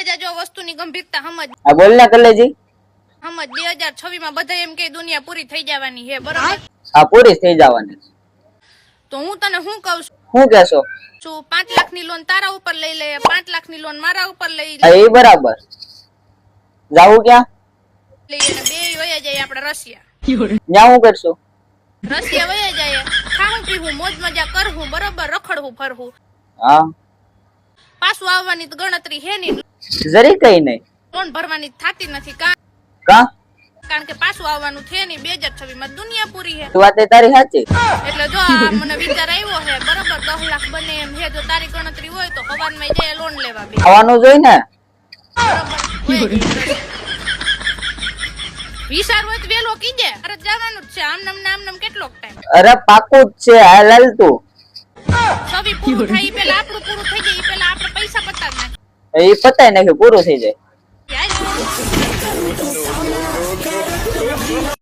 જાજો વસ્તુની ગંભીરતા સમજ. હા બોલ ને કલેજી. સમજ 2026 માં બધા એમ કે દુનિયા પૂરી થઈ જવાની છે બરાબર. હા પૂરી થઈ જવાની. તો હું તને શું કહું છું? શું કેશો? 5 લાખની લોન તારા ઉપર લઈ લે, 5 લાખની લોન મારા ઉપર લઈ હા લે. એ બરાબર. જાવું ક્યાં? લઈને બે વયા જાય આપણે રશિયા. ત્યાં હું કરશું? રશિયા વયા જાય, ખાવું પીવું મોજ મજા કરવું બરોબર, રખડવું ફરવું. હા પાછું આવવાની તો ગણતરી હે નહીં. જરી કઈ નહીં. લોન ભરવાની થાતી નથી કા કારણ કે પાછું આવવાનું છે નહીં. 2026 માં દુનિયા પૂરી છે. વાત એ તારી સાચી. એટલે જો આ મને વિચાર આવ્યો છે બરોબર, 10 લાખ બને એમ છે. જો તારી ગણતરી હોય તો હવારમાં જાય લોન લેવા બે આવવાનું જોઈ ને. વિચાર હોય તો વેલો કીજે. અરે જવાનું જ છે. આમ નામ કેટલોક ટાઈમ. અરે પાકું જ છે. હાલ તું સવી પૂરું થાય પેલા આપણું પૂરું થઈ જાય પેલા આપણે પૈસા પતા જ એ પતાય નાખે પૂરું થઈ જાય. નાખી